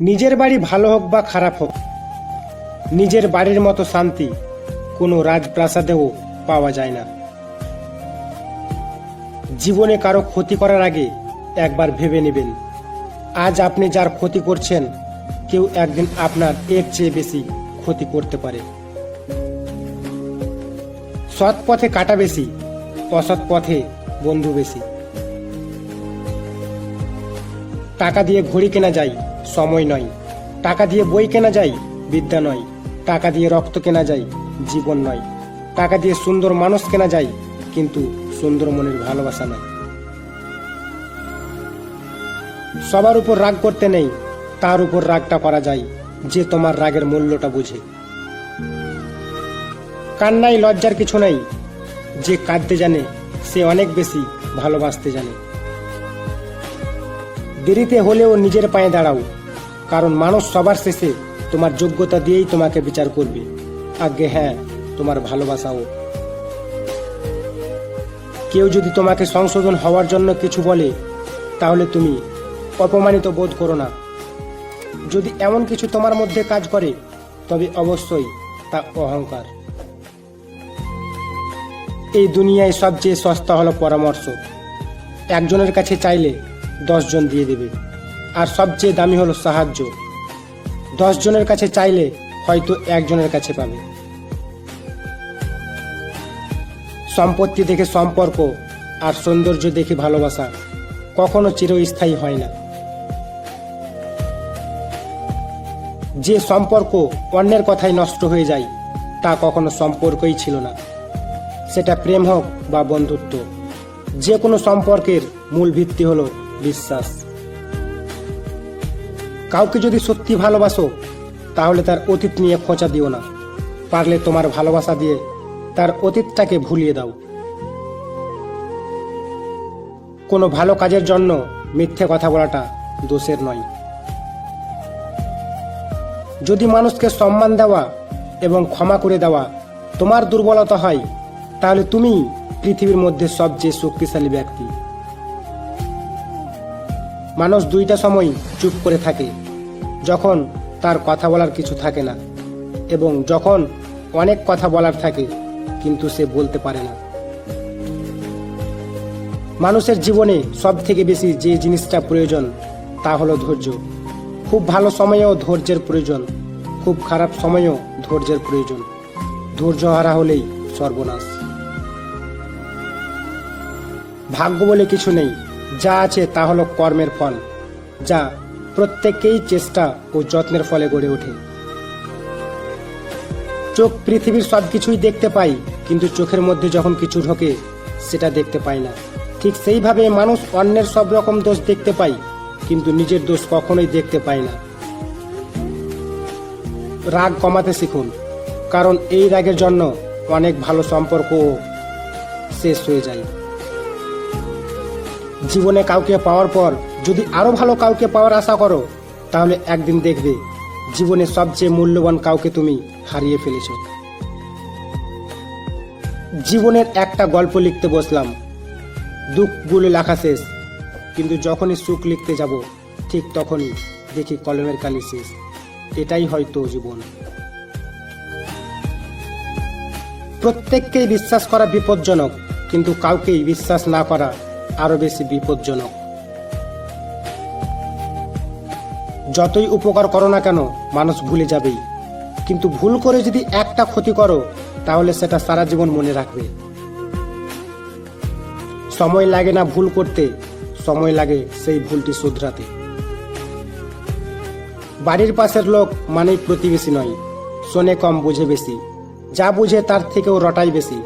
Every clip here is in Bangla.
নিজের বাড়ি ভালো হোক বা খারাপ হোক, নিজের বাড়ির মতো শান্তি কোনো রাজপ্রাসাদেও পাওয়া যায় না। জীবনে কারো ক্ষতি করার আগে একবার ভেবে নেবেন, আজ আপনি যার ক্ষতি করছেন কেউ একদিন আপনার এর চেয়ে বেশি ক্ষতি করতে পারে। সৎ পথে কাটা বেশি, অসৎ পথে বন্ধু বেশি। টাকা দিয়ে ঘড়ি কেনা যায়, সময় নয়। টাকা দিয়ে বই কেনা যায়, বিদ্যা নয়। টাকা দিয়ে রক্ত কেনা যায়, জীবন নয়। টাকা দিয়ে সুন্দর মানুষ কেনা যায়, কিন্তু সুন্দর মনের ভালোবাসা নয়। সবার উপর রাগ করতে নেই, তার উপর রাগটা করা যায় যে তোমার রাগের মূল্যটা বুঝে। কান্নায় লজ্জার কিছু নেই, যে কাঁদতে জানে সে অনেক বেশি ভালোবাসতে জানে। দেরিতে হলেও নিজের পায়ে দাঁড়াও, কারণ মানুষ সবার শেষে তোমার যোগ্যতা দিয়েই তোমাকে বিচার করবে, আগে হ্যাঁ তোমার ভালোবাসাও। কেউ যদি তোমাকে সংশোধন হওয়ার জন্য কিছু বলে, তাহলে তুমি অপমানিত বোধ করো না। যদি এমন কিছু তোমার মধ্যে কাজ করে, তবে অবশ্যই তা অহংকার। এই দুনিয়ায় সবচেয়ে সস্তা হলো পরামর্শ। একজনের কাছে চাইলে 10 জন দিয়ে দেবে। আর সবচেয়ে দামি হলো সাহায্য। 10 জনের কাছে চাইলে হয়তো একজনের কাছে পাবে। সম্পত্তি দেখে সম্পর্ক আর সৌন্দর্য দেখে ভালোবাসা কখনো চিরস্থায়ী হয় না। যে সম্পর্ক অন্যের কথায় নষ্ট হয়ে যায়, তা কখনো সম্পর্কই ছিল না। সেটা প্রেম হোক বা বন্ধুত্ব, যে কোনো সম্পর্কের মূল ভিত্তি হলো বিশ্বাস। কাউকে যদি সত্যি ভালোবাসো, তাহলে তার অতীত নিয়ে খোঁচা দিও না। পারলে তোমার ভালোবাসা দিয়ে তার অতীতটাকে ভুলিয়ে দাও। কোনো ভালো কাজের জন্য মিথ্যে কথা বলাটা দোষের নয়। যদি মানুষকে সম্মান দেওয়া এবং ক্ষমা করে দেওয়া তোমার দুর্বলতা হয়, তাহলে তুমি পৃথিবীর মধ্যে সবচেয়ে শক্তিশালী ব্যক্তি। মানুষ দুইটা সময় চুপ করে থাকে, যখন তার কথা বলার কিছু থাকে না, এবং যখন অনেক কথা বলার থাকে কিন্তু সে বলতে পারে না। মানুষের জীবনে সব থেকে বেশি যে জিনিসটা প্রয়োজন তা হলো ধৈর্য। খুব ভালো সময়েও ধৈর্যের প্রয়োজন, খুব খারাপ সময়েও ধৈর্যের প্রয়োজন। ধৈর্য হারা হলেই সর্বনাশ। ভাগ্য বলে কিছু নেই, যা আছে তা হলো কর্মের ফল, যা প্রত্যেককেই চেষ্টা ও যত্নের ফলে গড়ে ওঠে। চোখ পৃথিবীর সবকিছুই দেখতে পাই, কিন্তু চোখের মধ্যে যখন কিছু ঢোকে সেটা দেখতে পাই না। ঠিক সেইভাবে মানুষ অন্যের সব রকম দোষ দেখতে পায়, কিন্তু নিজের দোষ কখনোই দেখতে পায় না। রাগ কমাতে শিখুন, কারণ এই রাগের জন্য অনেক ভালো সম্পর্কও শেষ হয়ে যায়। জীবনে কাউকে পাওয়ার পর যদি আরো ভালো কাউকে পাওয়ার আশা করো, তাহলে একদিন দেখবে জীবনে সবচেয়ে মূল্যবান কাউকে তুমি হারিয়ে ফেলেছ। জীবনের একটা গল্প লিখতে বসলাম, দুঃখগুলো লেখা শেষ, কিন্তু যখনই সুখ লিখতে যাব ঠিক তখনই দেখি কলমের কালি শেষ। এটাই হয়তো জীবন। প্রত্যেককেই বিশ্বাস করা বিপজ্জনক, কিন্তু কাউকেই বিশ্বাস না করা আরো বেশি বিপজ্জনক। যতই উপকার করো না কেন, মানুষ ভুলে যাবেই, কিন্তু ভুল করে যদি একটা ক্ষতি করো, তাহলে সেটা সারা জীবন মনে রাখবে। সময় লাগে না ভুল করতে, সময় লাগে সেই ভুলটি শুধরাতে। বাড়ির পাশের লোক মানেই প্রতিবেশী নয়, শোনে কম বুঝে বেশি, যা বুঝে তার থেকেও রটাই বেশি,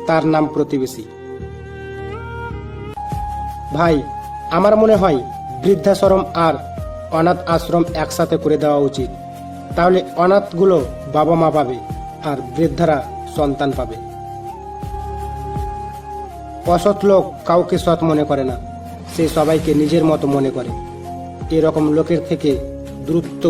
তার নাম প্রতিবেশী। ভাই, আমার মনে হয় বৃদ্ধাশ্রম আর অনাথ আশ্রম একসাথে করে দেওয়া উচিত। তাহলে অনাথগুলো বাবা মা পাবে আর বৃদ্ধারা সন্তান পাবে। অসৎ লোক কাউকে সৎ মনে করে না, সে সবাইকে নিজের মতো মনে করে। এরকম লোকের থেকে দূরত্ব